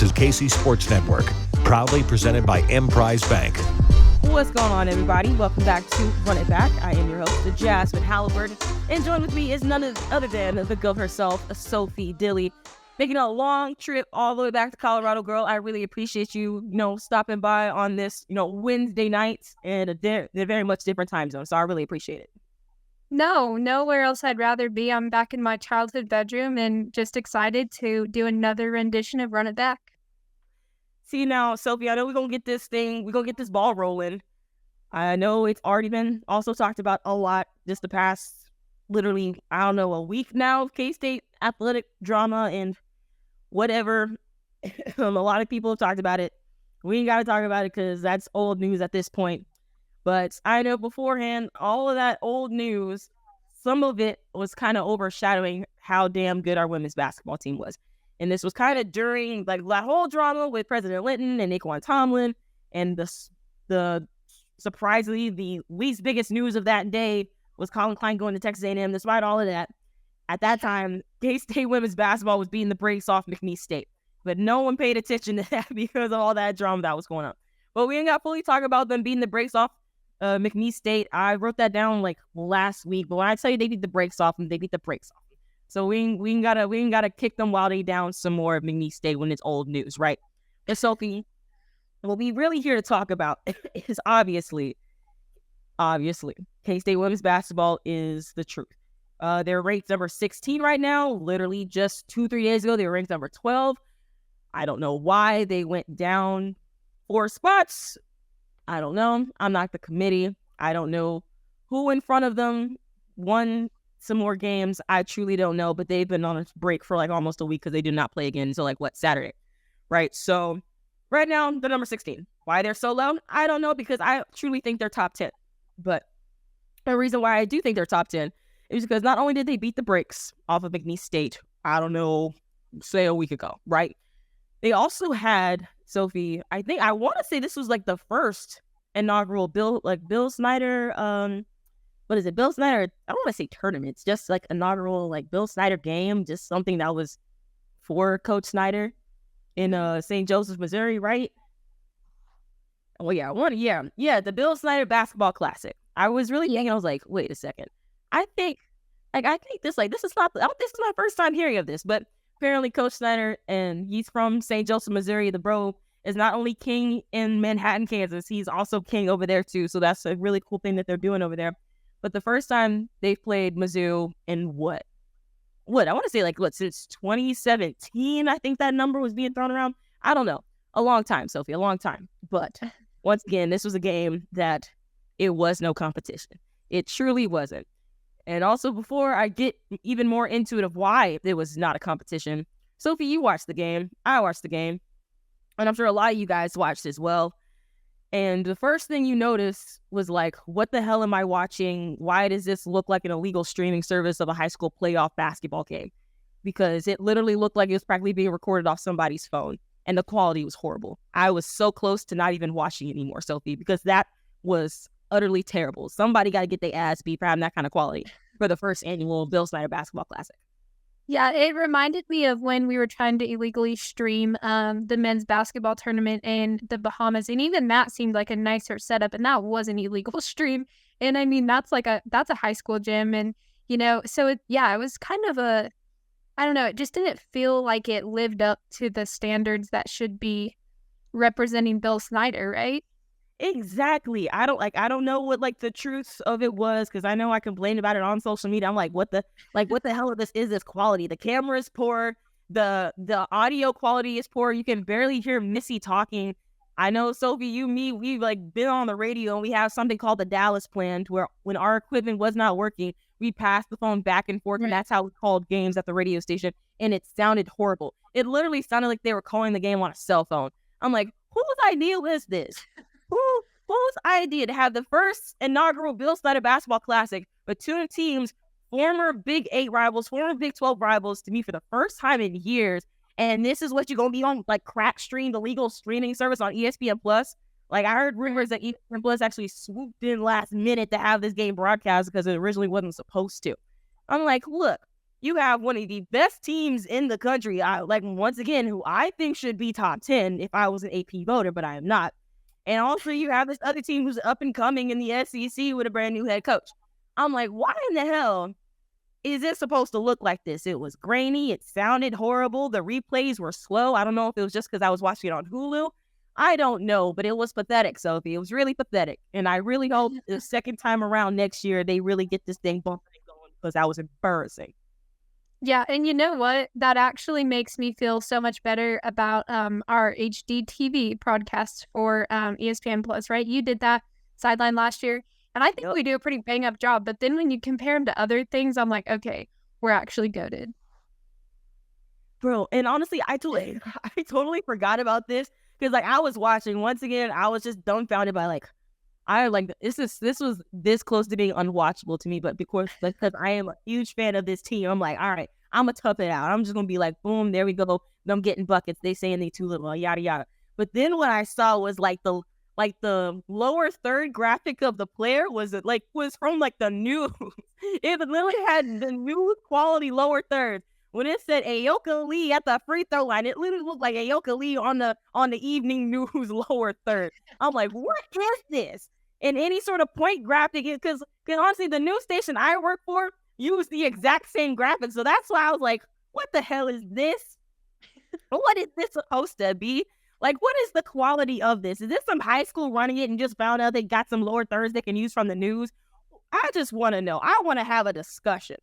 is KC Sports Network, proudly presented by Emprise Bank. What's going on, everybody? Welcome back to Run It Back. I am your host, the Jazsmin Halliburton, and joined with me is none other than the girl herself, Sophie Dilley, making a long trip all the way back to Colorado. Girl, I really appreciate you, stopping by on this, Wednesday night in a very much different time zone. So I really appreciate it. No, nowhere else I'd rather be. I'm back in my childhood bedroom and just excited to do another rendition of Run It Back. See now, Sophie, I know we're going to get this ball rolling. I know it's already been also talked about a lot just the past, literally, a week now of K-State athletic drama and whatever. A lot of people have talked about it. We ain't got to talk about it because that's old news at this point. But I know beforehand, all of that old news, some of it was kind of overshadowing how damn good our women's basketball team was. And this was kind of during that whole drama with President Linton and Naquan Tomlin. And the surprisingly, the least biggest news of that day was Colin Klein going to Texas A&M. Despite all of that, at that time, K-State women's basketball was beating the brakes off McNeese State. But no one paid attention to that because of all that drama that was going on. But we ain't got to fully talk about them beating the brakes off McNeese State. I wrote that down last week, but when I tell you they beat the brakes off them, they beat the brakes off them. So we ain't gotta kick them while they down some more of McNeese State when it's old news, right? And Sophie, what we really here to talk about is obviously K-State women's basketball is the truth. They're ranked number 16 right now. Literally just 2-3 days ago, they were ranked number 12. I don't know why they went down 4 spots. I don't know. I'm not the committee. I don't know who in front of them won some more games. I truly don't know, but they've been on a break for almost a week because they did not play again until Saturday, right? So right now, they're number 16. Why they're so low? I don't know, because I truly think they're top 10. But the reason why I do think they're top 10 is because not only did they beat the brakes off of McNeese State, I don't know, say a week ago, right? They also had, Sophie, I want to say this was the first inaugural Bill Snyder, what is it? Bill Snyder, I don't want to say tournaments, just inaugural Bill Snyder game, just something that was for Coach Snyder in St. Joseph, Missouri, right? Oh yeah, the Bill Snyder Basketball Classic. I was really thinking, I was like, wait a second. I think this is not, this is my first time hearing of this, but apparently Coach Snyder, and he's from St. Joseph, Missouri, the bro, is not only king in Manhattan, Kansas, he's also king over there too. So that's a really cool thing that they're doing over there. But the first time they've played Mizzou in what? I want to say since 2017, I think that number was being thrown around. I don't know. A long time, Sophie, a long time. But once again, this was a game that it was no competition. It truly wasn't. And also, before I get even more into it of why it was not a competition, Sophie, you watched the game. I watched the game. And I'm sure a lot of you guys watched as well. And the first thing you noticed was what the hell am I watching? Why does this look like an illegal streaming service of a high school playoff basketball game? Because it literally looked like it was practically being recorded off somebody's phone. And the quality was horrible. I was so close to not even watching it anymore, Sophie, because that was utterly terrible. Somebody got to get their ass beat for having that kind of quality for the first annual Bill Snyder Basketball Classic. Yeah, it reminded me of when we were trying to illegally stream the men's basketball tournament in the Bahamas, and even that seemed like a nicer setup, and that was an illegal stream. And I mean, that's a high school gym, and so it was kind of I don't know, it just didn't feel like it lived up to the standards that should be representing Bill Snyder, right? Exactly. I don't know what the truth of it was, because I know I complained about it on social media. I'm what the hell is this quality? The camera is poor. The audio quality is poor. You can barely hear Missy talking. I know, Sophie, we've been on the radio, and we have something called the Dallas plan, where when our equipment was not working, we passed the phone back and forth, and that's how we called games at the radio station, and it sounded horrible. It literally sounded like they were calling the game on a cell phone. I'm like, whose idea was this? Whose idea to have the first inaugural Bill Snyder Basketball Classic, but two teams, former Big 8 rivals, former Big 12 rivals, to me for the first time in years, and this is what you're going to be on, crack stream, the legal streaming service on ESPN+. I heard rumors that ESPN Plus actually swooped in last minute to have this game broadcast because it originally wasn't supposed to. I'm like, look, You have one of the best teams in the country, once again, who I think should be top 10 if I was an AP voter, but I am not. And also you have this other team who's up and coming in the SEC with a brand new head coach. I'm like, why in the hell is it supposed to look like this? It was grainy. It sounded horrible. The replays were slow. I don't know if it was just because I was watching it on Hulu. I don't know, but it was pathetic, Sophie. It was really pathetic. And I really hope the second time around next year, they really get this thing bumping and going, because that was embarrassing. Yeah, and you know what? That actually makes me feel so much better about our HD TV broadcast for ESPN Plus, right? You did that sideline last year, and I think we do a pretty bang-up job. But then when you compare them to other things, I'm like, okay, we're actually goated. Bro, and honestly, I totally forgot about this, because I was watching, once again, I was just dumbfounded by this was this close to being unwatchable to me, but because I am a huge fan of this team, I'm like, all right, I'm gonna tough it out. I'm just gonna be like, boom, there we go. I'm getting buckets. They saying they too little, yada yada. But then what I saw was the lower third graphic of the player was from the news. It literally had the news quality lower third. When it said Ayoka Lee at the free throw line, it literally looked like Ayoka Lee on the evening news lower third. I'm like, what is this? And any sort of point graphic, because honestly, the news station I work for used the exact same graphic. So that's why I was like, what the hell is this? What is this supposed to be? Like, what is the quality of this? Is this some high school running it and just found out they got some lower thirds they can use from the news? I just want to know. I want to have a discussion.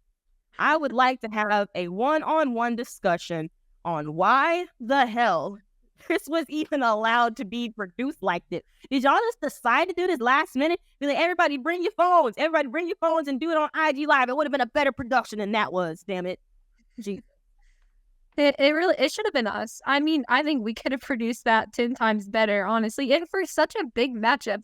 I would like to have a one-on-one discussion on why the hell this was even allowed to be produced like this. Did y'all just decide to do this last minute? Be like, everybody bring your phones. Everybody bring your phones and do it on IG Live. It would have been a better production than that was, damn it. Jeez. It should have been us. I mean, I think we could have produced that 10 times better, honestly. And for such a big matchup,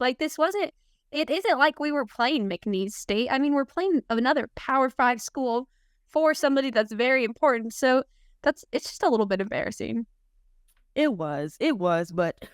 it isn't like we were playing McNeese State. I mean, we're playing another Power 5 school for somebody that's very important. So it's just a little bit embarrassing. It was, but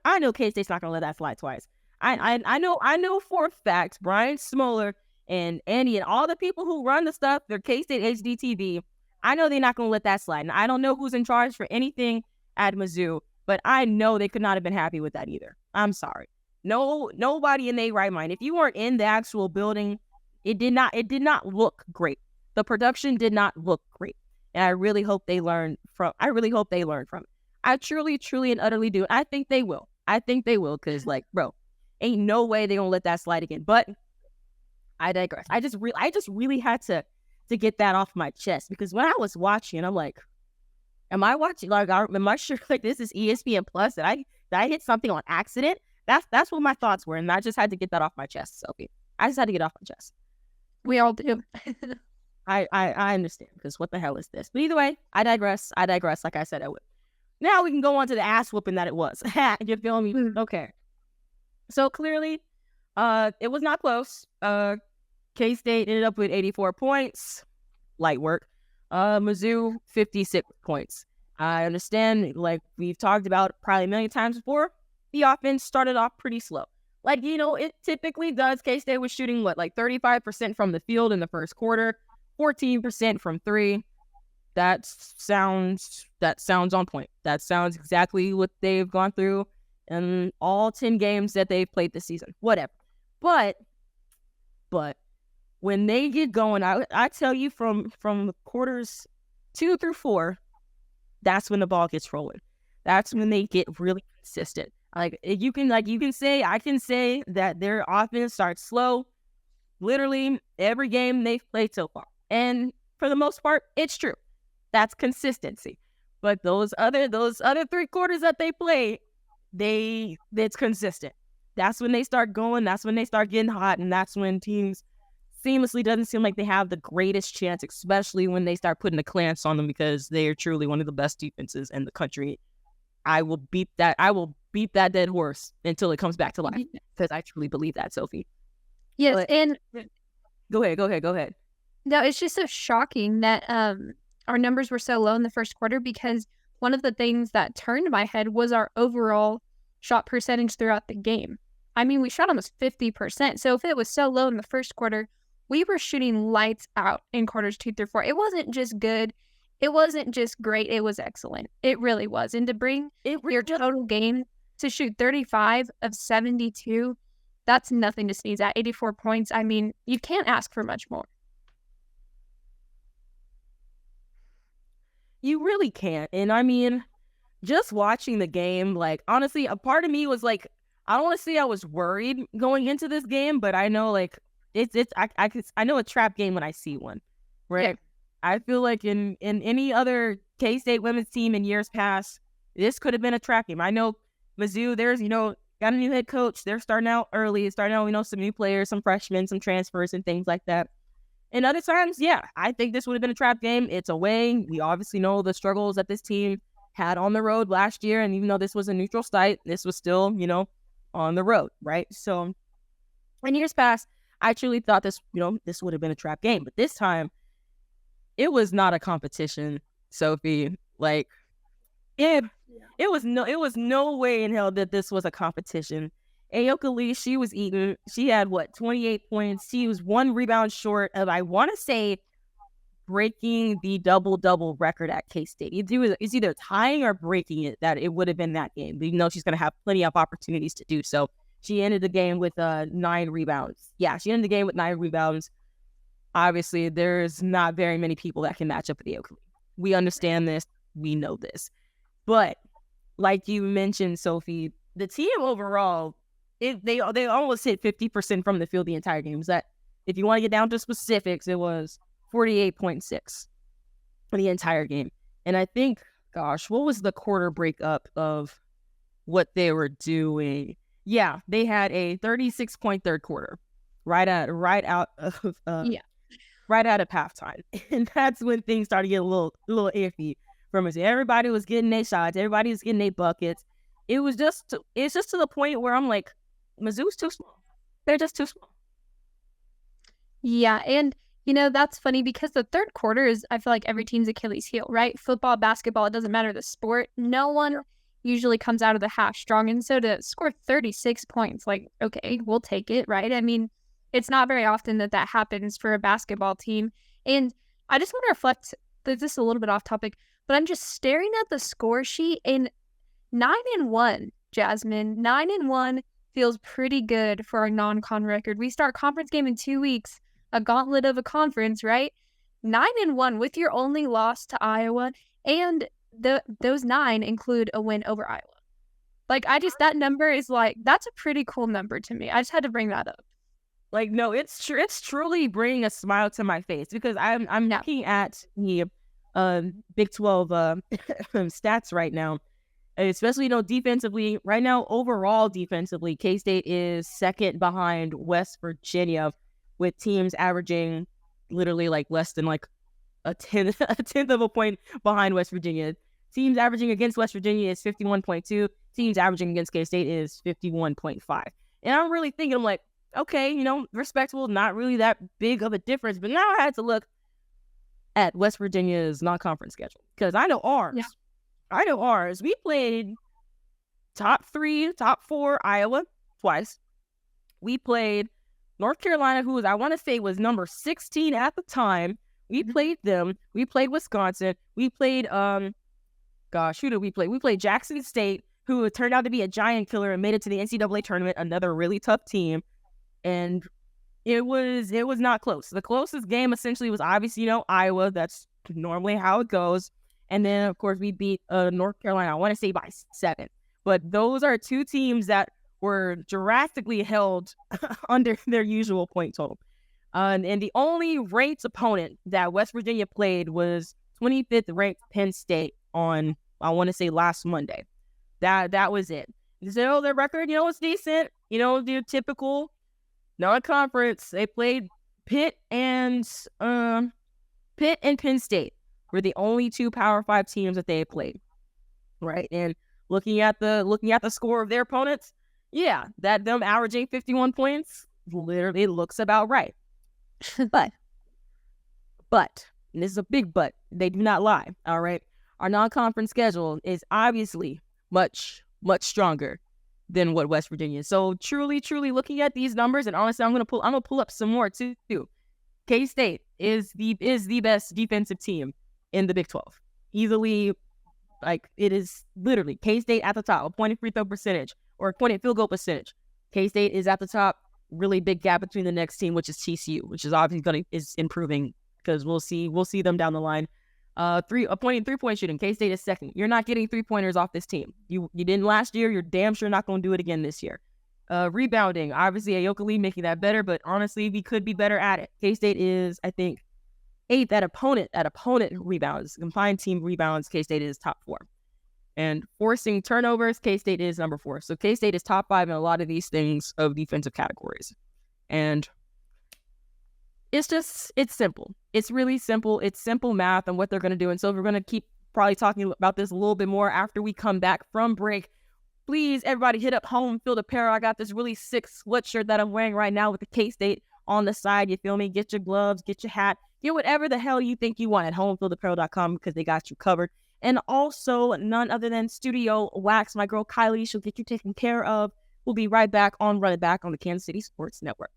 I know K-State's not gonna let that slide twice. I know for a fact Brian Smoller and Andy and all the people who run the stuff, their K-State HDTV, I know they're not gonna let that slide. And I don't know who's in charge for anything at Mizzou, but I know they could not have been happy with that either. I'm sorry. Nobody in their right mind. If you weren't in the actual building, it did not look great. The production did not look great. And I really hope they learn from it. I truly and utterly do. I think they will. Because bro, ain't no way they gonna let that slide again. But I digress. I just really had to get that off my chest, because when I was watching, I'm like, am I watching? Am I sure this is ESPN Plus? Did I hit something on accident? That's what my thoughts were, and I just had to get that off my chest, Sophie. I just had to get it off my chest. We all do. I understand, because what the hell is this? But either way, I digress. Like I said, I would. Now we can go on to the ass whooping that it was. You feel me? Okay. So clearly, it was not close. K-State ended up with 84 points. Light work. Mizzou, 56 points. I understand, we've talked about probably a million times before, the offense started off pretty slow. It typically does. K-State was shooting, 35% from the field in the first quarter, 14% from three. That sounds on point. That sounds exactly what they've gone through in all 10 games that they've played this season. Whatever. But when they get going, I tell you, from quarters 2 through 4, that's when the ball gets rolling. That's when they get really consistent. I can say that their offense starts slow literally every game they've played so far. And for the most part, it's true. That's consistency. But those other 3 quarters that they play, it's consistent. That's when they start going. That's when they start getting hot. And that's when teams seamlessly doesn't seem like they have the greatest chance, especially when they start putting the clamps on them, because they are truly one of the best defenses in the country. I will beat that dead horse until it comes back to life, because I truly believe that, Sophie. Yes, but, and go ahead. No, it's just so shocking that our numbers were so low in the first quarter, because one of the things that turned my head was our overall shot percentage throughout the game. I mean, we shot almost 50%. So if it was so low in the first quarter, we were shooting lights out in quarters 2 through 4. It wasn't just good. It wasn't just great. It was excellent. It really was. And to bring your total game to shoot 35 of 72, that's nothing to sneeze at. 84 points. I mean, you can't ask for much more. You really can't. And I mean, just watching the game, like, honestly, a part of me was like, I don't want to say I was worried going into this game, but I know, like, I know a trap game when I see one, right? Yeah. I feel like in any other K-State women's team in years past, this could have been a trap game. I know Mizzou, there's, got a new head coach. They're starting out early, some new players, some freshmen, some transfers and things like that. And other times, yeah, I think this would have been a trap game. It's away. We obviously know the struggles that this team had on the road last year. And even though this was a neutral site, this was still, on the road, right? So in years past, I truly thought this would have been a trap game. But this time, it was not a competition, Sophie. Like, it was no way in hell that this was a competition. Ayoka Lee, she was eating. She had 28 points. She was 1 rebound short of, I want to say, breaking the double record at K-State. It's either tying or breaking it, that it would have been that game. Even though she's going to have plenty of opportunities to do so. She ended the game with 9 rebounds. Yeah, she ended the game with 9 rebounds. Obviously, there's not very many people that can match up with Ayoka Lee. We understand this. We know this. But like you mentioned, Sophie, the team overall, they almost hit 50% from the field the entire game. That, if you want to get down to specifics, it was 48.6 for the entire game. And I think, gosh, what was the quarter breakup of what they were doing? Yeah, they had a 36-point third quarter right out of halftime, and that's when things started to get a little iffy from us. Everybody was getting their shots, everybody was getting their buckets. It's just to the point where I'm like, Mizzou's too small. They're just too small. Yeah, and that's funny because the third quarter is, I feel like, every team's Achilles heel, right? Football, basketball, it doesn't matter the sport. No one usually comes out of the half strong. And so to score 36 points, like, okay, we'll take it, right? I mean, it's not very often that happens for a basketball team. And I just want to reflect, this is a little bit off topic, but I'm just staring at the score sheet, and 9-1, Jazsmin, 9-1 feels pretty good for our non-con record. We start conference game in 2 weeks, a gauntlet of a conference, right? 9-1 with your only loss to Iowa, and those 9 include a win over Iowa. Like, that number is like, that's a pretty cool number to me. I just had to bring that up. Like, no, it's truly bringing a smile to my face, because I'm looking at the Big 12 stats right now, especially defensively. Right now, overall defensively, K-State is second behind West Virginia, with teams averaging literally like less than like a tenth of a point behind West Virginia. Teams averaging against West Virginia is 51.2. Teams averaging against K-State is 51.5. And I'm really thinking, I'm like, okay, respectable, not really that big of a difference. But now I had to look at West Virginia's non-conference schedule, because I know ours. Yeah. I know ours. We played top 4 Iowa twice. We played North Carolina, who I want to say was number 16 at the time. We played them. We played Wisconsin. We played, who did we play? We played Jackson State, who turned out to be a giant killer and made it to the NCAA tournament, another really tough team. And it was not close. The closest game essentially was obviously, Iowa. That's normally how it goes. And then, of course, we beat North Carolina, I want to say by 7. But those are 2 teams that were drastically held under their usual point total. And the only ranked opponent that West Virginia played was 25th ranked Penn State on, I want to say, last Monday. That was it. So their record, it's decent. The typical non-conference. They played Pitt and Penn State were the only 2 Power 5 teams that they played. Right. And looking at the score of their opponents, yeah, that them averaging 51 points literally looks about right. But, and this is a big but, they do not lie, all right? Our non-conference schedule is obviously much, much stronger than what West Virginia is. So truly looking at these numbers, and honestly, I'm gonna pull up some more too. K-State is the best defensive team in the Big 12. Easily, like, it is literally K-State at the top, a point free throw percentage or a point field goal percentage. K-State is at the top. Really big gap between the next team, which is TCU, which is obviously is improving because we'll see them down the line. Three-point shooting. K-State is second. You're not getting 3-pointers off this team. You didn't last year. You're damn sure not going to do it again this year. Rebounding. Obviously, Ayoka making that better, but honestly, we could be better at it. K-State is, I think, 8th at opponent rebounds. Combined team rebounds, K-State is top 4. And forcing turnovers, K-State is number 4. So K-State is top 5 in a lot of these things of defensive categories. And it's simple. It's really simple. It's simple math on what they're going to do. And so we're going to keep probably talking about this a little bit more after we come back from break. Please, everybody, hit up Home Field Apparel. I got this really sick sweatshirt that I'm wearing right now with the K-State on the side. You feel me? Get your gloves, get your hat, get whatever the hell you think you want at homefieldapparel.com because they got you covered. And also, none other than Studio Wax. My girl Kylie, she'll get you taken care of. We'll be right back on Run It Back on the Kansas City Sports Network.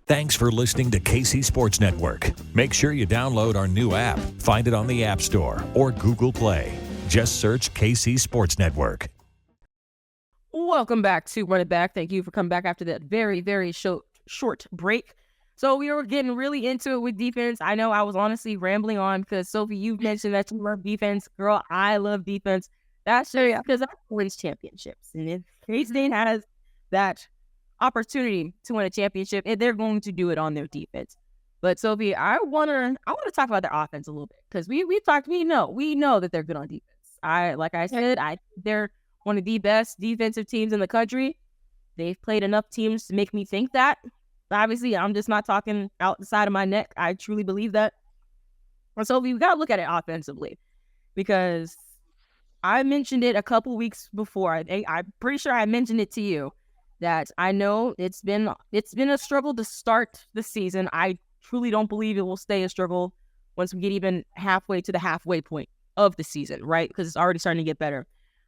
Thanks for listening to KC Sports Network. Make sure you download our new app. Find it on the App Store or Google Play. Just search KC Sports Network. Welcome back to Run It Back. Thank you for coming back after that very, very short break. So we were getting really into it with defense. I know I was honestly rambling on because, Sophie, you mentioned that you love defense. Girl, I love defense. That's because I wins championships. And if K-State has that opportunity to win a championship, they're going to do it on their defense. But, Sophie, I want to talk about their offense a little bit because we know that they're good on defense. They're one of the best defensive teams in the country. They've played enough teams to make me think that. Obviously, I'm just not talking out the side of my neck. I truly believe that. And so we've got to look at it offensively because I mentioned it a couple weeks before. I'm pretty sure I mentioned it to you that I know it's been a struggle to start the season. I truly don't believe it will stay a struggle once we get even halfway to the halfway point of the season, right? Because it's already starting to get better.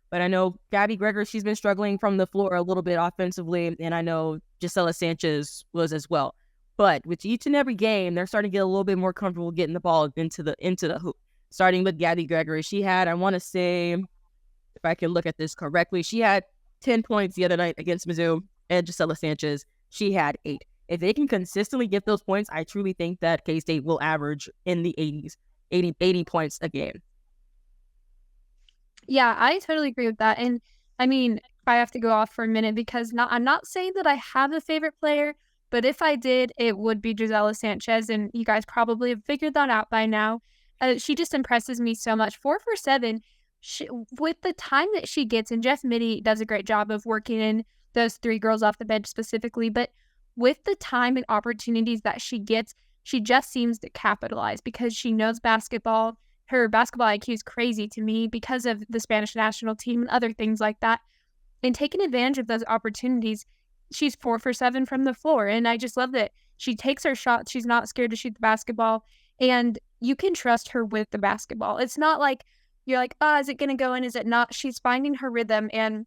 But I know Gabby Gregory, she's been struggling from the floor a little bit offensively, and I know Gisela Sanchez was as well. But with each and every game, they're starting to get a little bit more comfortable getting the ball into the hoop. Starting with Gabby Gregory, she had, I want to say, if I can look at this correctly, she had 10 points the other night against Mizzou, and Gisela Sanchez, she had 8. If they can consistently get those points, I truly think that K-State will average in the 80 points a game. Yeah, I totally agree with that. And I mean, I have to go off for a minute because I'm not saying that I have a favorite player, but if I did, it would be Gisela Sanchez. And you guys probably have figured that out by now. She just impresses me so much. 4 for 7, with the time that she gets, and Jeff Mitty does a great job of working in those 3 girls off the bench specifically, but with the time and opportunities that she gets, she just seems to capitalize because she knows basketball. Her basketball IQ is crazy to me because of the Spanish national team and other things like that. And taking advantage of those opportunities, she's 4 for 7 from the floor. And I just love that she takes her shot. She's not scared to shoot the basketball. And you can trust her with the basketball. It's not like you're like, is it going to go in? Is it not? She's finding her rhythm. And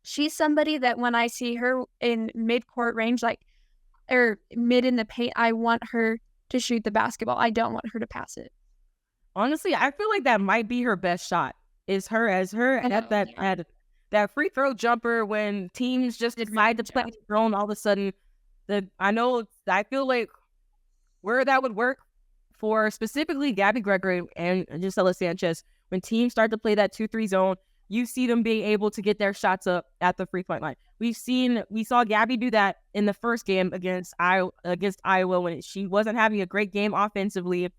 she's somebody that when I see her in mid-court range, or mid in the paint, I want her to shoot the basketball. I don't want her to pass it. Honestly, I feel like that might be her best shot. Is her at that free throw jumper when teams just decide to play drone all of a sudden. I feel like where that would work for specifically Gabby Gregory and Gisela Sanchez, when teams start to play that 2-3 zone, you see them being able to get their shots up at the free-point line. We saw Gabby do that in the first game against Iowa when she wasn't having a great game offensively.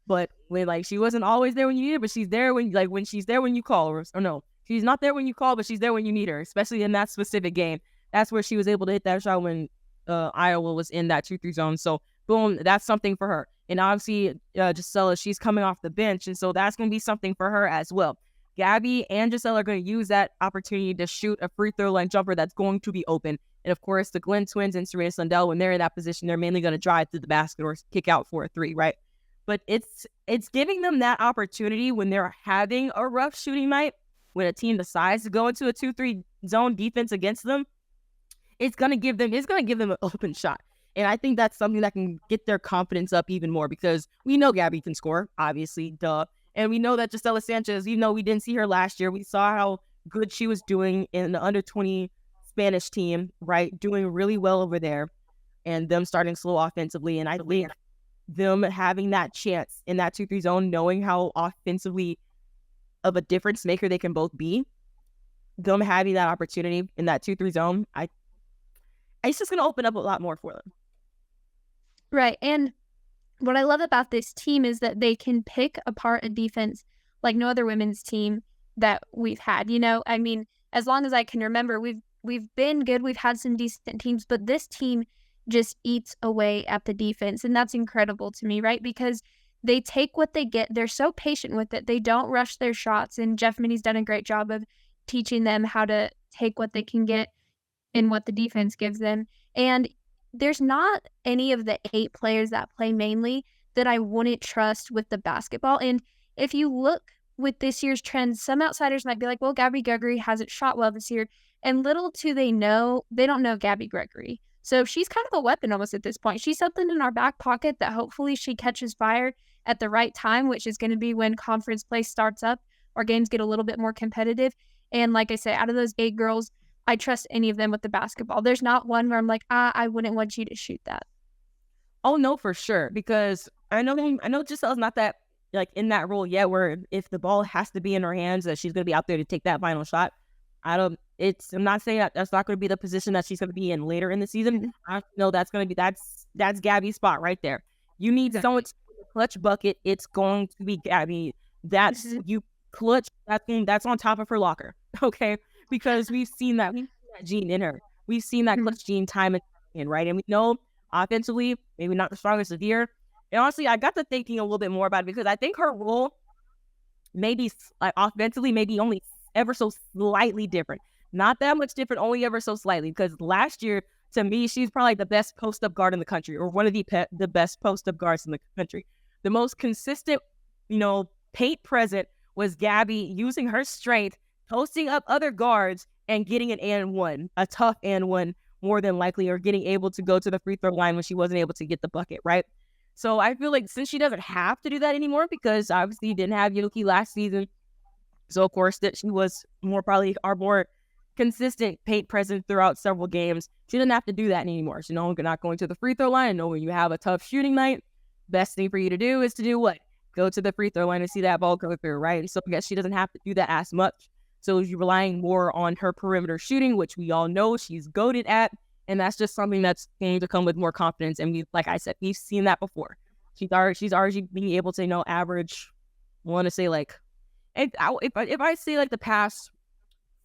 But when she wasn't always there when you need her, but she's there when she's there when you call her. Or no, she's not there when you call, but she's there when you need her, especially in that specific game. That's where she was able to hit that shot when Iowa was in that 2-3 zone. So boom, that's something for her. And obviously, Gisela, she's coming off the bench, and so that's going to be something for her as well. Gabby and Gisela are going to use that opportunity to shoot a free throw line jumper that's going to be open. And of course, the Glenn twins and Serena Sundell, when they're in that position, they're mainly going to drive to the basket or kick out for a 3, right? But it's giving them that opportunity when they're having a rough shooting night, when a team decides to go into a 2-3 zone defense against them. It's gonna give them an open shot. And I think that's something that can get their confidence up even more because we know Gabby can score, obviously, duh. And we know that Gisela Sanchez, even though we didn't see her last year, we saw how good she was doing in the under-20 Spanish team, right? Doing really well over there and them starting slow offensively. And I think them having that chance in that 2-3 zone, knowing how offensively of a difference maker they can both be, them having that opportunity in that 2-3 zone, it's just going to open up a lot more for them. Right. And what I love about this team is that they can pick apart a defense like no other women's team that we've had. You know, I mean, as long as I can remember, we've been good. We've had some decent teams, but this team just eats away at the defense. And that's incredible to me, right? Because they take what they get. They're so patient with it. They don't rush their shots. And Jazsmin's done a great job of teaching them how to take what they can get and what the defense gives them. And there's not any of the 8 players that play mainly that I wouldn't trust with the basketball. And if you look with this year's trends, some outsiders might be like, well, Gabby Gregory hasn't shot well this year. And little do they know, they don't know Gabby Gregory. So she's kind of a weapon almost at this point. She's something in our back pocket that hopefully she catches fire at the right time, which is going to be when conference play starts up or games get a little bit more competitive. And like I say, out of those 8 girls, I trust any of them with the basketball. There's not one where I'm like, I wouldn't want you to shoot that. Oh, no, for sure. Because I know Gisela's not that, like, in that role yet where if the ball has to be in her hands, that she's going to be out there to take that final shot. I'm not saying that that's not going to be the position that she's going to be in later in the season. I know that's going to be, that's Gabby's spot right there. You need someone to clutch bucket. It's going to be Gabby. That's you clutch. That's on top of her locker. Okay. Because we've seen that gene in her. We've seen that clutch gene time and again, right? And we know offensively, maybe not the strongest of the year. And honestly, I got to thinking a little bit more about it because I think her role maybe like offensively, maybe only ever so slightly different. Not that much different, only ever so slightly. Because last year, to me, she's probably like the best post-up guard in the country, or one of the best post-up guards in the country. The most consistent, paint present was Gabby using her strength, posting up other guards and getting an and one, a tough and one more than likely, or getting able to go to the free throw line when she wasn't able to get the bucket, right? So I feel like since she doesn't have to do that anymore, because obviously you didn't have Yoki last season, so of course that she was probably our more consistent paint presence throughout several games. She didn't have to do that anymore. So not going to the free throw line. When you have a tough shooting night, best thing for you to do is to do what? Go to the free throw line and see that ball go through, right? So I guess she doesn't have to do that as much. So you're relying more on her perimeter shooting, which we all know she's goated at. And that's just something that's going to come with more confidence. And like I said, we've seen that before. She's already being able to, average, I want to say like, if I say like the past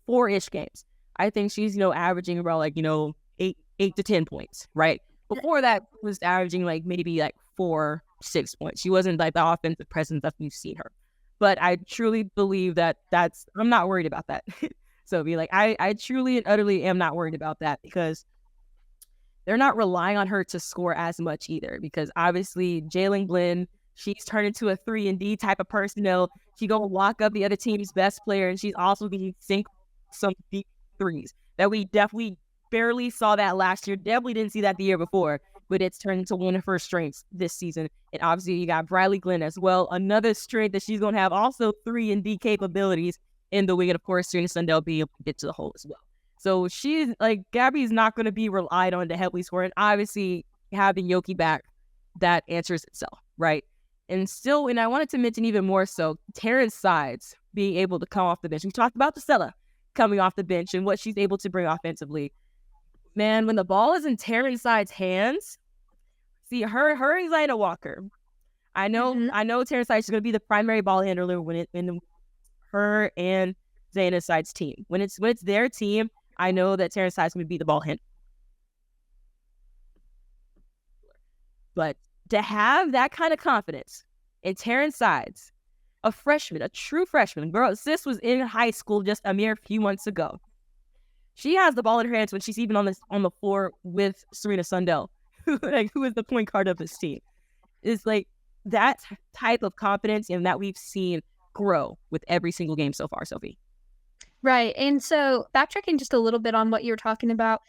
4-ish games, I think she's, averaging about like, 8 to 10 points, right? Before that was averaging like maybe like 4-6 points. She wasn't like the offensive presence that we've seen her. But I truly believe I'm not worried about that. So I truly and utterly am not worried about that because they're not relying on her to score as much either. Because obviously Jalen Glenn, she's turned into a 3-and-D type of person. She go lock up the other team's best player, and she's also going to sink some deep threes that we definitely barely saw that last year. Definitely didn't see that the year before, but it's turned into one of her strengths this season. And obviously you got Briley Glenn as well, another strength that she's going to have also 3-and-D capabilities in the wing. And of course, Serena Sundell being able to get to the hole as well. So she's like, Gabby's not going to be relied on to heavily score. And obviously having Yoki back, that answers itself, right? And I wanted to mention even more so, Terrence Sides being able to come off the bench. We talked about Gisela coming off the bench and what she's able to bring offensively. Man, when the ball is in Terrence Sides' hands, see her and Zayna Walker. I know Terrence Sides is going to be the primary ball handler when her and Zayna Sides' team. When it's their team, I know that Terrence Sides is going to be the ball handler. But to have that kind of confidence in Terrence Sides, a freshman, a true freshman, girl, sis was in high school just a mere few months ago. She has the ball in her hands when she's even on the floor with Serena Sundell, who is the point guard of this team. It's like that type of confidence and that we've seen grow with every single game so far, Sophie. Right. And so backtracking just a little bit on what you were talking about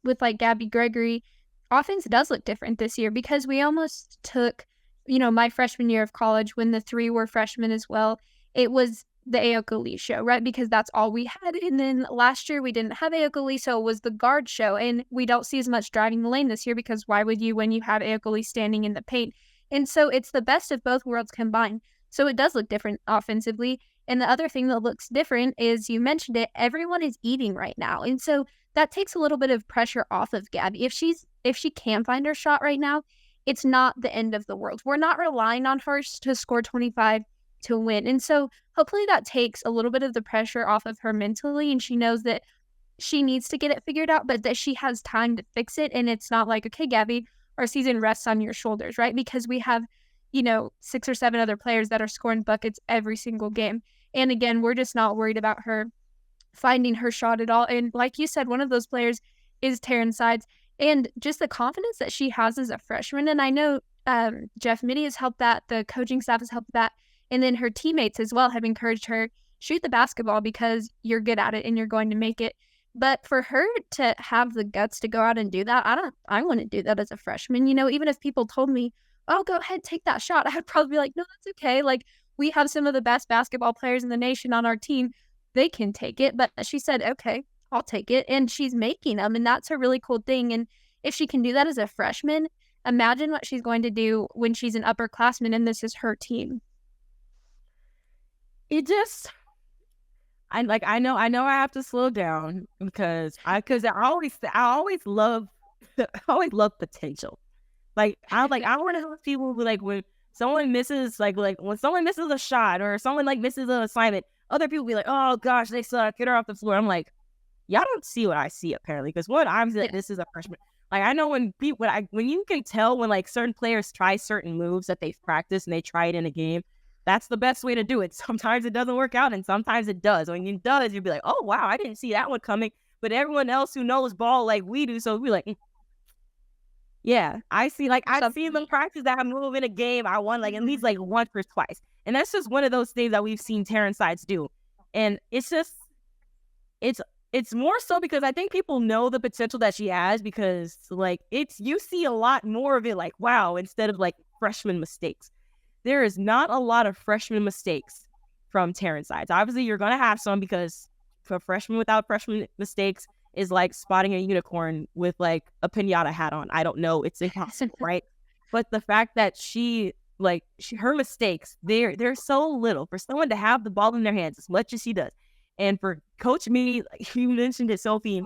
with like Gabby Gregory, offense does look different this year because we almost took, my freshman year of college when the three were freshmen as well. It was the Ayoka Lee show, right? Because that's all we had. And then last year we didn't have Ayoka Lee, so it was the guard show. And we don't see as much driving the lane this year because why would you when you have Ayoka Lee standing in the paint? And so it's the best of both worlds combined. So it does look different offensively. And the other thing that looks different is, you mentioned it, everyone is eating right now. And so that takes a little bit of pressure off of Gabby. If she can find her shot right now, it's not the end of the world. We're not relying on her to score 25 to win. And so hopefully that takes a little bit of the pressure off of her mentally, and she knows that she needs to get it figured out, but that she has time to fix it. And it's not like, okay, Gabby, our season rests on your shoulders, right? Because we have, 6 or 7 other players that are scoring buckets every single game. And again, we're just not worried about her finding her shot at all. And like you said, one of those players is Taryn Sides, and just the confidence that she has as a freshman. And I know Jeff Mittie has helped that. The coaching staff has helped that. And then her teammates as well have encouraged her, shoot the basketball because you're good at it and you're going to make it. But for her to have the guts to go out and do that, I wouldn't do that as a freshman. Even if people told me, oh, go ahead, take that shot, I would probably be like, no, that's okay. Like, we have some of the best basketball players in the nation on our team. They can take it. But she said, okay, I'll take it. And she's making them. And that's a really cool thing. And if she can do that as a freshman, imagine what she's going to do when she's an upperclassman and this is her team. I know I have to slow down because I always love potential. I'm one of those people who, like, when someone misses when someone misses a shot or someone misses an assignment, other people be like, oh gosh, they suck, get her off the floor. I'm like, y'all don't see what I see apparently, because this is a freshman. I know when you can tell when certain players try certain moves that they've practiced and they try it in a game. That's the best way to do it. Sometimes it doesn't work out and sometimes it does. When it does, you'll be like, oh wow, I didn't see that one coming. But everyone else who knows ball like we do, so we're like, yeah, I see. I've seen them practice that move in a game. I won at least once or twice, and that's just one of those things that we've seen Taryn Sides do. And it's just, it's more so because I think people know the potential that she has, because you see a lot more of it. Wow, instead of freshman mistakes, there is not a lot of freshman mistakes from Taryn Sides. Obviously, you're gonna have some, because for freshman without freshman mistakes is like spotting a unicorn with a piñata hat on. I don't know. It's impossible, right? But the fact that her mistakes, they're so little for someone to have the ball in their hands as much as she does. And for Coach Mittie, you mentioned it, Sophie,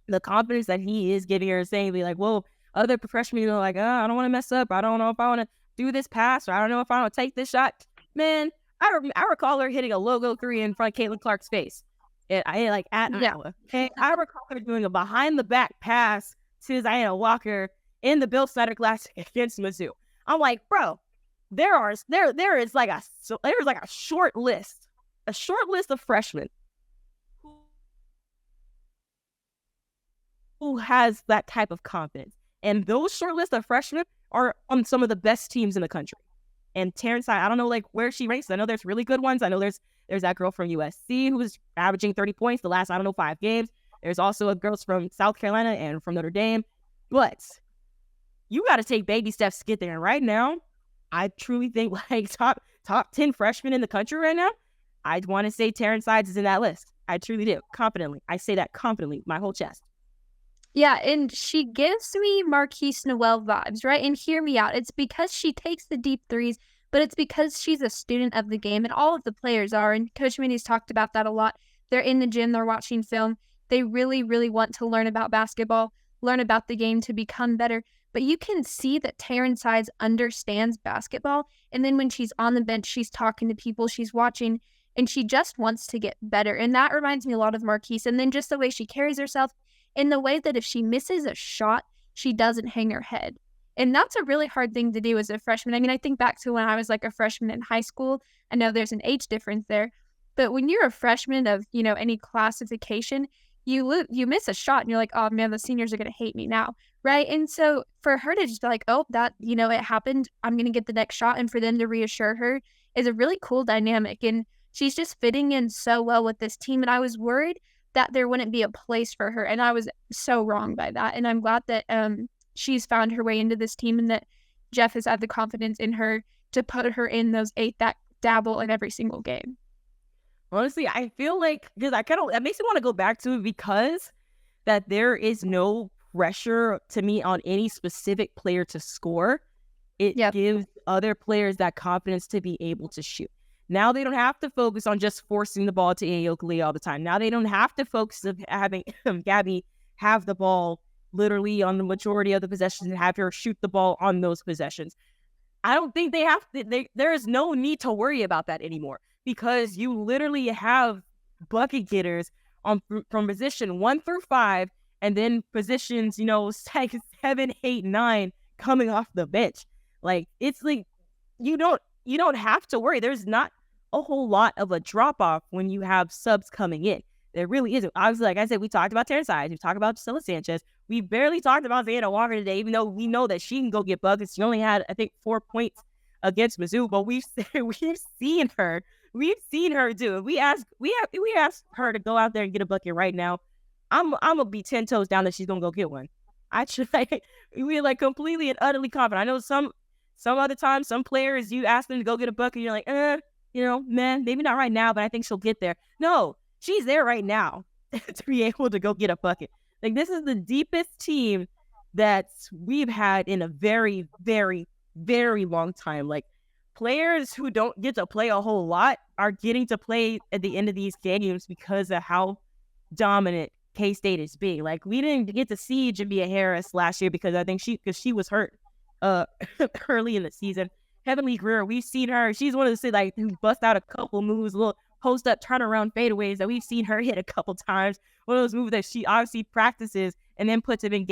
the confidence that he is giving her, saying, whoa, other freshmen are I don't want to mess up. I don't know if I want to do this pass, or I don't know if I want to take this shot. Man, I recall her hitting a logo 3 in front of Caitlin Clark's face. At Iowa. Okay, I recall her doing a behind the back pass to Ziana Walker in the Bill Snyder Classic against Mizzou. I'm like, bro, there is a short list of freshmen who has that type of confidence, and those short list of freshmen are on some of the best teams in the country. And Taryn Sides, I don't know where she ranks. I know there's really good ones. I know there's that girl from USC who was averaging 30 points the last, 5 games. There's also girls from South Carolina and from Notre Dame. But you got to take baby steps to get there. And right now, I truly think top 10 freshmen in the country right now, I'd want to say Taryn Sides is in that list. I truly do. Confidently. I say that confidently, my whole chest. Yeah, and she gives me Marquise Noel vibes, right? And hear me out. It's because she takes the deep threes, but it's because she's a student of the game, and all of the players are. And Coach Mittie's talked about that a lot. They're in the gym, they're watching film. They really, really want to learn about basketball, learn about the game to become better. But you can see that Taryn Sides understands basketball. And then when she's on the bench, she's talking to people, she's watching, and she just wants to get better. And that reminds me a lot of Marquise. And then just the way she carries herself, in the way that if she misses a shot, she doesn't hang her head. And that's a really hard thing to do as a freshman. I mean, I think back to when I was a freshman in high school. I know there's an age difference there. But when you're a freshman of, any classification, you miss a shot and you're like, oh man, the seniors are going to hate me now, right? And so for her to just be like, oh, that, it happened, I'm going to get the next shot, and for them to reassure her is a really cool dynamic. And she's just fitting in so well with this team. And I was worried that there wouldn't be a place for her, and I was so wrong by that. And I'm glad that she's found her way into this team and that Jeff has had the confidence in her to put her in those 8 that dabble in every single game. Honestly, I feel like, because that makes me want to go back to it, because that there is no pressure to me on any specific player to score. It gives other players that confidence to be able to shoot. Now they don't have to focus on just forcing the ball to Ayoka all the time. Now they don't have to focus on having Gabby have the ball literally on the majority of the possessions and have her shoot the ball on those possessions. I don't think they have to. There is no need to worry about that anymore, because you literally have bucket getters from position 1 through 5, and then positions, 7, 8, 9 coming off the bench. Like, it's like you don't have to worry. There's not a whole lot of a drop off when you have subs coming in. There really isn't. Obviously, like I said, we talked about Terrence Hyde, we talked about Priscilla Sanchez. We barely talked about Xana Walker today, even though we know that she can go get buckets. She only had, I think, 4 points against Mizzou, but we've seen her. We've seen her do it. We asked her to go out there and get a bucket right now. I'm gonna be 10 toes down that she's gonna go get one. We're like completely and utterly confident. I know some other times, some players, you ask them to go get a bucket, and you're like, man, maybe not right now, but I think she'll get there. No, she's there right now to be able to go get a bucket. Like, this is the deepest team that we've had in a very, very, very long time. Like, players who don't get to play a whole lot are getting to play at the end of these games because of how dominant K-State is being. Like, we didn't get to see Jamia Harris last year because I think she was hurt early in the season. Heavenly Greer, we've seen her. She's one of the who bust out a couple moves, little post up turnaround fadeaways that we've seen her hit a couple times. One of those moves that she obviously practices and then puts them in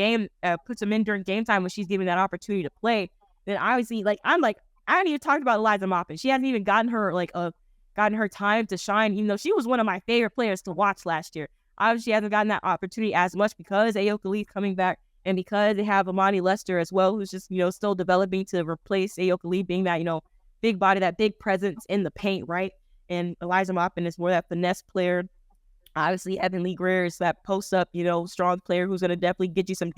during game time when she's given that opportunity to play. Then obviously, I haven't even talked about Eliza Maupin. She hasn't even gotten her time to shine, even though she was one of my favorite players to watch last year. Obviously, she hasn't gotten that opportunity as much because Ayoka Lee's coming back, and because they have Amani Lester as well, who's just, still developing to replace Ayoka Lee, being that, big body, that big presence in the paint, right? And Eliza Maupin is more that finesse player. Obviously, Heavenly Greer is that post-up, strong player who's going to definitely get you some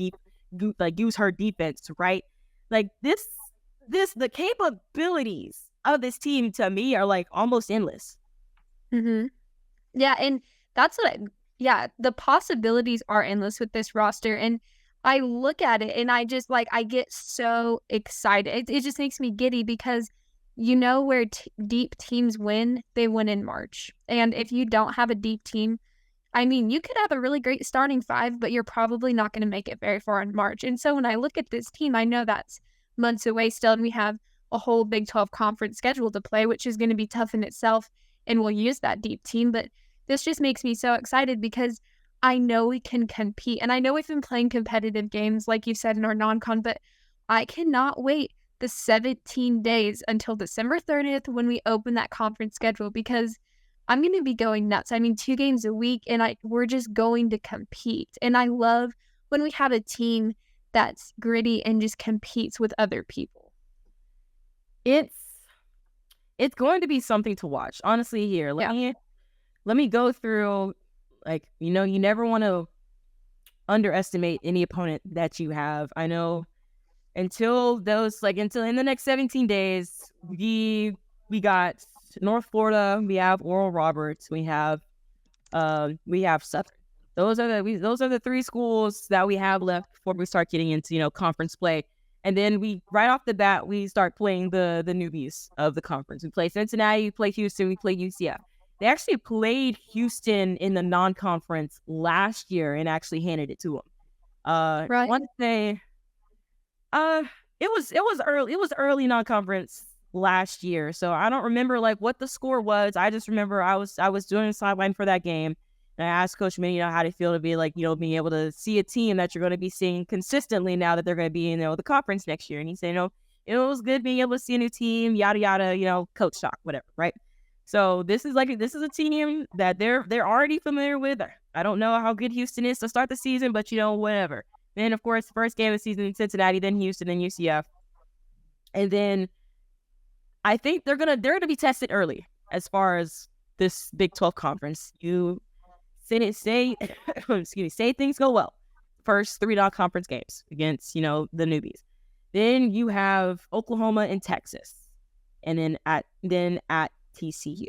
use her defense, right? Like, the capabilities of this team, to me, are, almost endless. Mm-hmm. Yeah, and that's the possibilities are endless with this roster. And I look at it and I just, I get so excited. It just makes me giddy because where deep teams win, they win in March. And if you don't have a deep team, you could have a really great starting 5, but you're probably not going to make it very far in March. And so when I look at this team, I know that's months away still, and we have a whole Big 12 conference schedule to play, which is going to be tough in itself, and we'll use that deep team. But this just makes me so excited because I know we can compete, and I know we've been playing competitive games, like you said, in our non-con, but I cannot wait the 17 days until December 30th when we open that conference schedule, because I'm going to be going nuts. 2 games a week, and we're just going to compete. And I love when we have a team that's gritty and just competes with other people. It's going to be something to watch. Honestly, here, let me go through, you never want to underestimate any opponent that you have. I know until in the next 17 days, we got North Florida, we have Oral Roberts, we have Southern. Those are the 3 schools that we have left before we start getting into conference play. And then we right off the bat we start playing the newbies of the conference. We play Cincinnati, we play Houston, we play UCF. They actually played Houston in the non-conference last year and actually handed it to them. Right. One day, it was early non-conference last year, so I don't remember what the score was. I just remember I was doing the sideline for that game, and I asked Coach Minnie, how to feel to be being able to see a team that you're going to be seeing consistently now that they're going to be in the conference next year. And he said, it was good being able to see a new team, yada yada, coach talk, whatever, right? So this is a team that they're already familiar with. I don't know how good Houston is to start the season, but whatever. Then of course, first game of the season in Cincinnati, then Houston, then UCF, and then I think they're gonna be tested early as far as this Big 12 conference. You say things go well. first 3 non-conference games against, the newbies. Then you have Oklahoma and Texas, and then at TCU.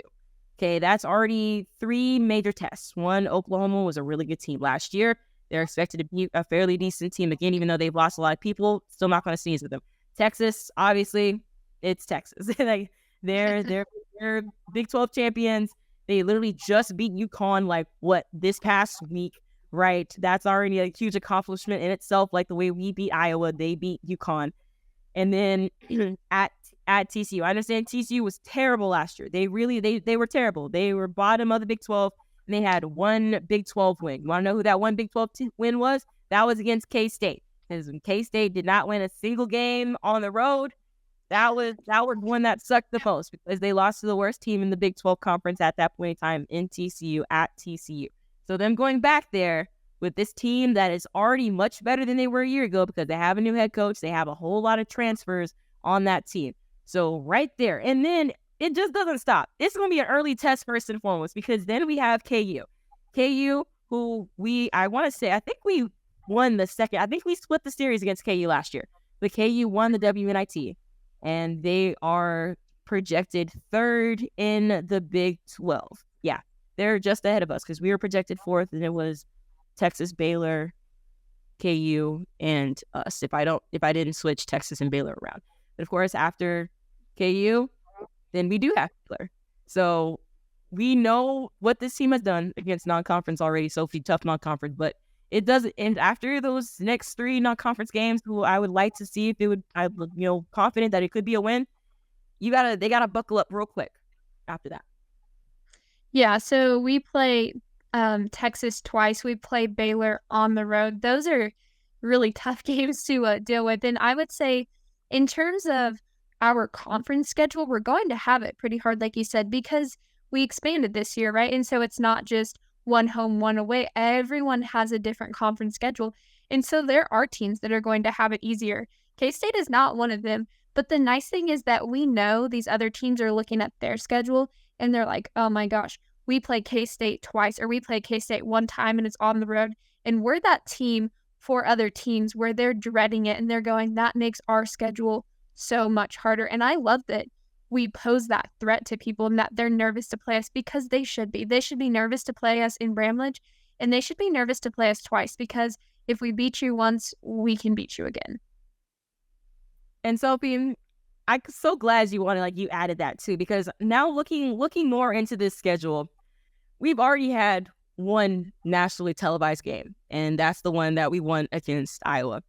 Okay, that's already 3 major tests. One, Oklahoma was a really good team last year. They're expected to be a fairly decent team again, even though they've lost a lot of people. Still not going to sneeze with them. Texas, obviously, it's Texas. They're Big 12 champions. They literally just beat UConn this past week, right? That's already a huge accomplishment in itself. Like the way we beat Iowa, they beat UConn. And then at TCU, I understand TCU was terrible last year. They were terrible. They were bottom of the Big 12, and they had 1 Big 12 win. You want to know who that 1 Big 12 win was? That was against K-State. Because when K-State did not win a single game on the road, that was one that sucked the most, because they lost to the worst team in the Big 12 conference at that point in time in TCU, at TCU. So them going back there with this team that is already much better than they were a year ago, because they have a new head coach, they have a whole lot of transfers on that team. So right there. And then it just doesn't stop. It's going to be an early test first and foremost, because then we have KU. KU, who I think we won the second. I think we split the series against KU last year. But KU won the WNIT, and they are projected 3rd in the Big 12. Yeah, they're just ahead of us, because we were projected 4th, and it was Texas, Baylor, KU, and us. If I didn't switch Texas and Baylor around. But of course, after KU, then we do have Baylor. So we know what this team has done against non-conference already. Sophie, tough non-conference, but it doesn't. And after those next 3 non-conference games, who I would like to see if it would, confident that it could be a win. They gotta buckle up real quick after that. Yeah. So we play Texas twice. We play Baylor on the road. Those are really tough games to deal with. And I would say, in terms of our conference schedule, we're going to have it pretty hard, like you said, because we expanded this year, right? And so it's not just 1 home, 1 away. Everyone has a different conference schedule. And so there are teams that are going to have it easier. K-State is not one of them. But the nice thing is that we know these other teams are looking at their schedule, and they're like, oh my gosh, we play K-State twice, or we play K-State 1 time and it's on the road. And we're that team for other teams where they're dreading it and they're going, that makes our schedule so much harder. And I love that we pose that threat to people and that they're nervous to play us, because they should be. They should be nervous to play us in Bramlage, and they should be nervous to play us twice, because if we beat you once, we can beat you again. And Sophie, I'm so glad you added that too, because now looking more into this schedule, we've already had 1 nationally televised game, and that's the one that we won against Iowa.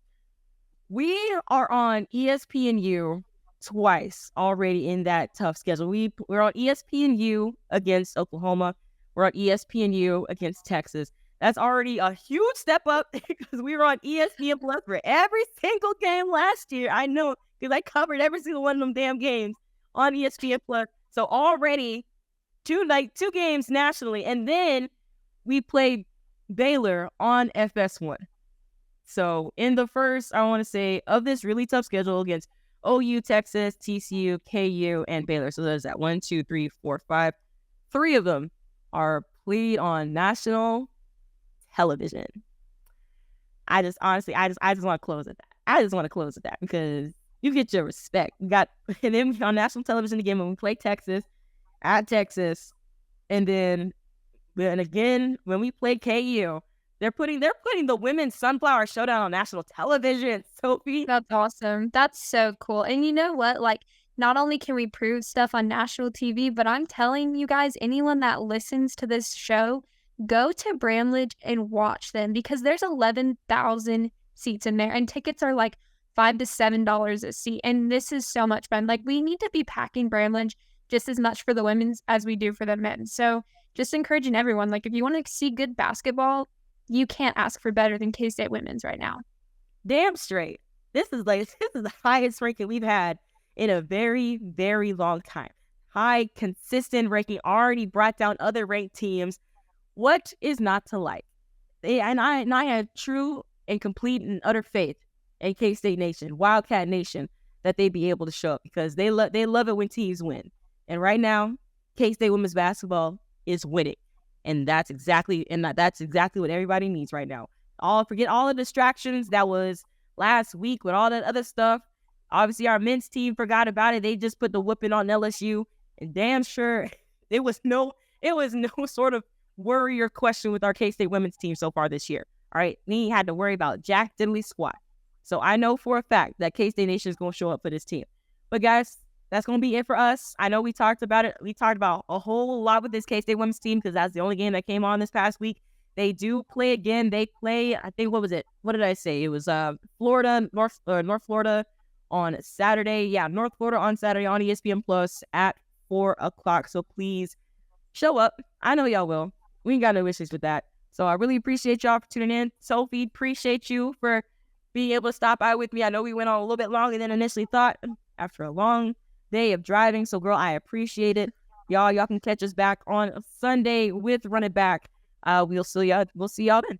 We are on ESPNU twice already in that tough schedule. We're on ESPNU against Oklahoma. We're on ESPNU against Texas. That's already a huge step up, because we were on ESPN Plus for every single game last year. I know, because I covered every single one of them damn games on ESPN Plus. So already 2 games nationally, and then we played Baylor on FS1. So in the first, I want to say, of this really tough schedule against OU, Texas, TCU, KU, and Baylor. So there's that 1, 2, 3, 4, 5. 3 of them are played on national television. I just want to close at that. I just want to close at that, because you get your respect. We got, and then on national television again when we play Texas, at Texas, and then again when we play KU. They're putting the Women's Sunflower Showdown on national television, Sophie. That's awesome. That's so cool. And you know what? Not only can we prove stuff on national TV, but I'm telling you guys, anyone that listens to this show, go to Bramlage and watch them, because there's 11,000 seats in there, and tickets are $5 to $7 a seat. And this is so much fun. We need to be packing Bramlage just as much for the women's as we do for the men. So just encouraging everyone, if you want to see good basketball, you can't ask for better than K-State women's right now. Damn straight. This is the highest ranking we've had in a very, very long time. High, consistent ranking, already brought down other ranked teams. What is not to like? And I have true and complete and utter faith in K-State Nation, Wildcat Nation, that they be able to show up, because they love it when teams win. And right now, K-State women's basketball is winning. And that's exactly what everybody needs right now. Forget all the distractions that was last week with all that other stuff. Obviously, our men's team forgot about it. They just put the whooping on LSU, and damn sure it was no sort of worry or question with our K-State women's team so far this year. All right, we had to worry about Jack Dilley squat. So I know for a fact that K-State Nation is going to show up for this team. But guys, that's going to be it for us. I know we talked about it. We talked about a whole lot with this K-State women's team because that's the only game that came on this past week. They do play again. They play, I think, what was it? What did I say? It was North Florida on Saturday. Yeah, North Florida on Saturday on ESPN Plus at 4 o'clock. So please show up. I know y'all will. We ain't got no issues with that. So I really appreciate y'all for tuning in. Sophie, appreciate you for being able to stop by with me. I know we went on a little bit longer than initially thought after a long day of driving. So, girl, I appreciate it. Y'all can catch us back on Sunday with Run It Back. We'll see y'all then.